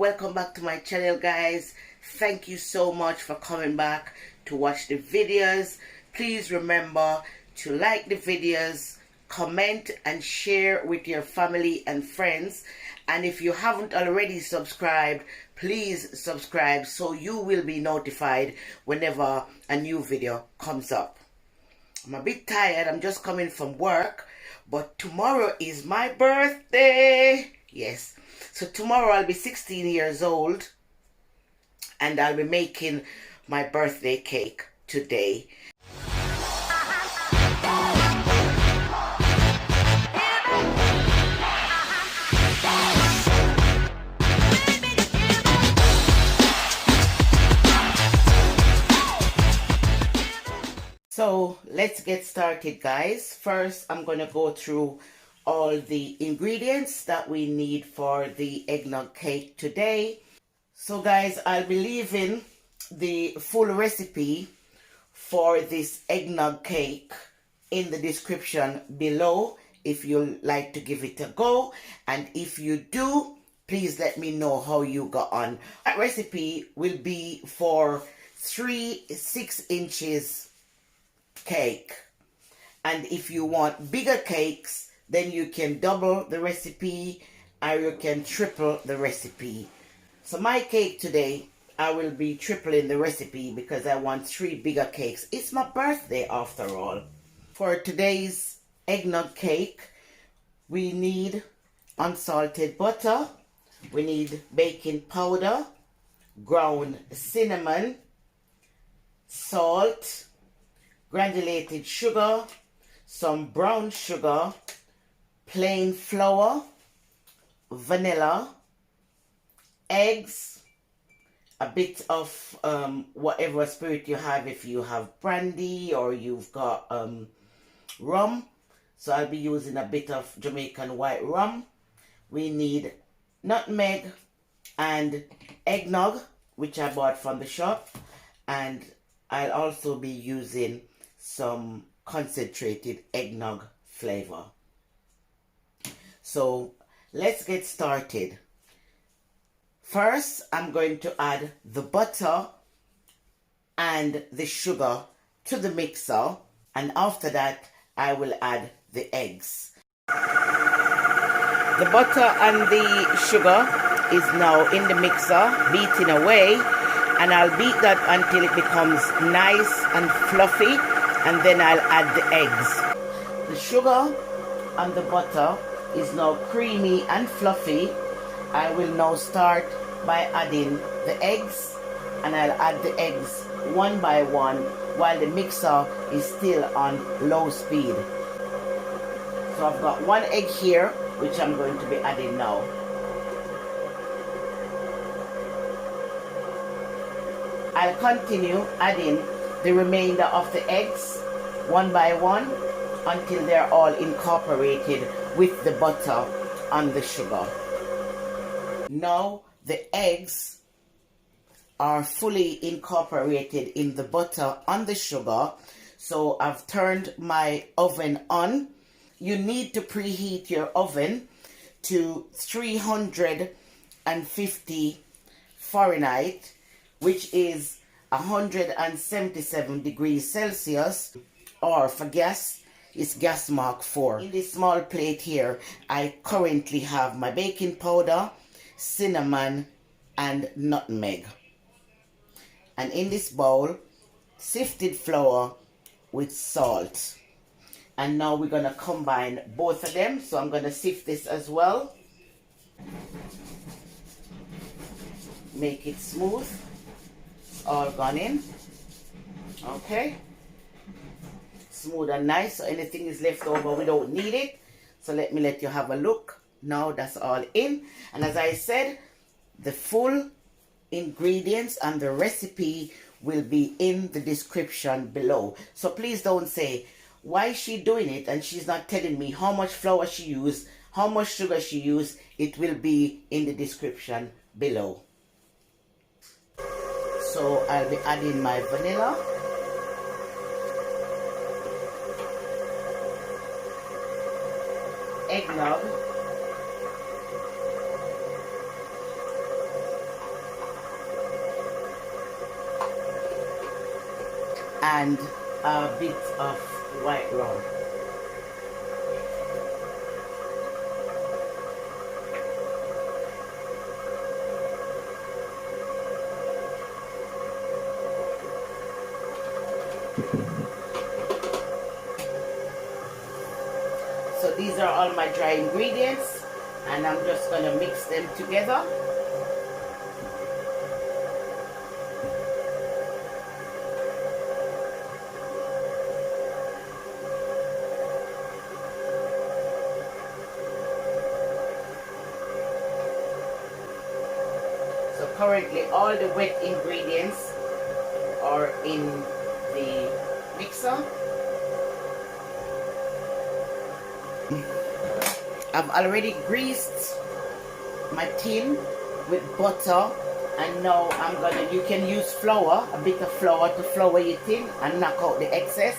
Welcome back to my channel, guys. Thank you so much for coming back to watch the videos. Please remember to like the videos, comment and share with your family and friends. And if you haven't already subscribed, please subscribe so you will be notified whenever a new video comes up. I'm a bit tired. I'm just coming from work, but tomorrow is my birthday. Yes. So tomorrow I'll be 16 years old and I'll be making my birthday cake today. So let's get started, guys. First, I'm going to go through all the ingredients that we need for the eggnog cake today. So guys, I'll be leaving the full recipe for this eggnog cake in the description below if you like to give it a go. And if you do, please let me know how you got on. That recipe will be for 3 6-inch cake, and if you want bigger cakes, then you can double the recipe or you can triple the recipe. So my cake today, I will be tripling the recipe because I want 3 bigger cakes. It's my birthday after all. For today's eggnog cake, we need unsalted butter, we need baking powder, ground cinnamon, salt, granulated sugar, some brown sugar, plain flour, vanilla, eggs, a bit of whatever spirit you have. If you have brandy or you've got rum, so I'll be using a bit of Jamaican white rum. We need nutmeg and eggnog, which I bought from the shop, and I'll also be using some concentrated eggnog flavor. So let's get started. First, I'm going to add the butter and the sugar to the mixer, and after that I will add the eggs. The butter and the sugar is now in the mixer beating away, and I'll beat that until it becomes nice and fluffy, and then I'll add the eggs. The sugar and the butter is now creamy and fluffy. I will now start by adding the eggs, and I'll add the eggs one by one while the mixer is still on low speed. So I've got 1 egg here, which I'm going to be adding now. I'll continue adding the remainder of the eggs one by one until they're all incorporated with the butter and the sugar. Now the eggs are fully incorporated in the butter and the sugar, so I've turned my oven on. You need to preheat your oven to 350 Fahrenheit, which is 177 degrees Celsius, or for gas, it's gas mark 4. In this small plate here, I currently have my baking powder, cinnamon, and nutmeg. And in this bowl, sifted flour with salt. And now we're going to combine both of them. So I'm going to sift this as well. Make it smooth. It's all gone in. Okay. Smooth and nice. So anything is left over, we don't need it. So let you have a look. Now that's all in. And as I said, the full ingredients and the recipe will be in the description below. So please don't say, why is she doing it and she's not telling me how much flour she used, how much sugar she used. It will be in the description below. So I'll be adding my vanilla, eggnog, and a bit of white rum. So these are all my dry ingredients, and I'm just going to mix them together. So currently all the wet ingredients are in the mixer. I've already greased my tin with butter, and now you can use flour, a bit of flour to flour your tin and knock out the excess,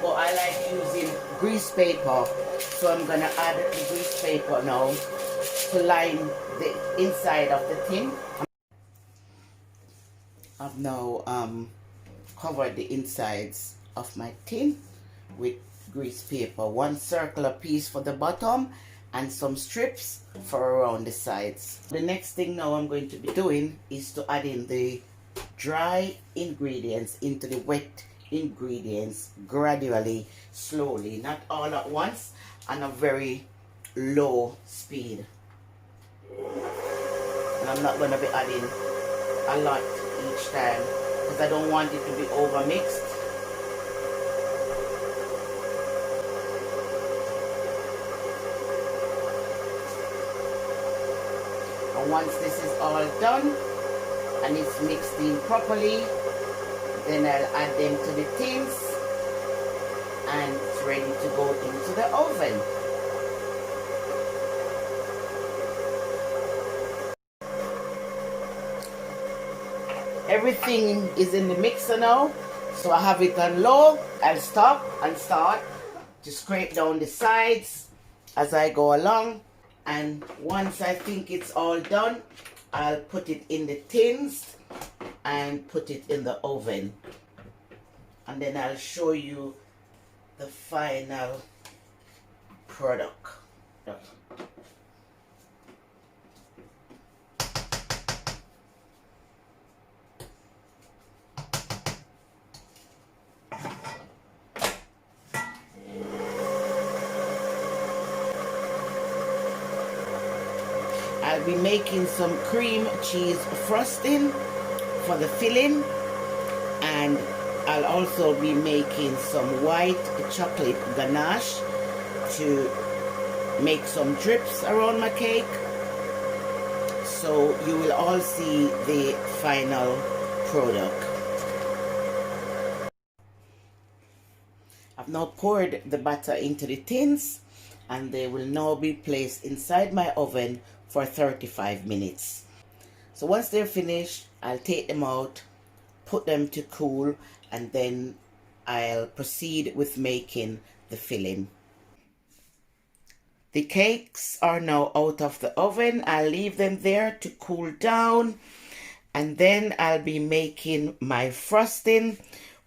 but I like using grease paper, so I'm gonna add the grease paper now to line the inside of the tin. I've now covered the insides of my tin with grease paper, one circular piece for the bottom and some strips for around the sides. The next thing now I'm going to be doing is to add in the dry ingredients into the wet ingredients gradually, slowly, not all at once, on a very low speed. And I'm not going to be adding a lot each time because I don't want it to be over mixed. And once this is all done and it's mixed in properly, then I'll add them to the tins and it's ready to go into the oven. Everything is in the mixer now, so I have it on low. I'll stop and start to scrape down the sides as I go along, and once I think it's all done, I'll put it in the tins and put it in the oven, and then I'll show you the final product. I'll be making some cream cheese frosting for the filling, and I'll also be making some white chocolate ganache to make some drips around my cake. So you will all see the final product. I've now poured the batter into the tins, and they will now be placed inside my oven for 35 minutes. So once they're finished, I'll take them out, put them to cool, and then I'll proceed with making the filling. The cakes are now out of the oven. I'll leave them there to cool down, and then I'll be making my frosting,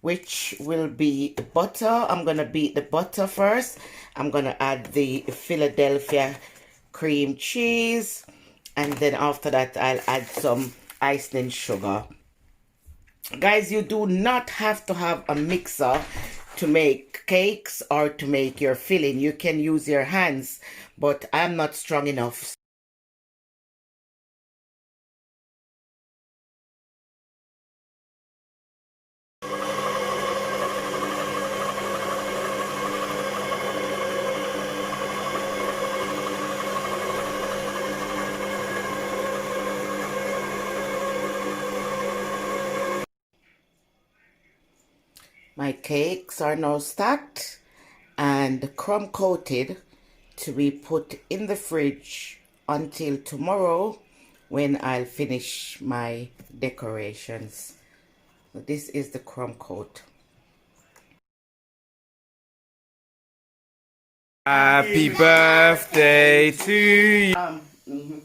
which will be butter. I'm gonna beat the butter first. I'm gonna add the Philadelphia cream cheese, and then after that I'll add some icing sugar. Guys, you do not have to have a mixer to make cakes or to make your filling. You can use your hands, but I'm not strong enough. My cakes are now stacked and crumb coated to be put in the fridge until tomorrow when I'll finish my decorations. So this is the crumb coat. Happy birthday to you.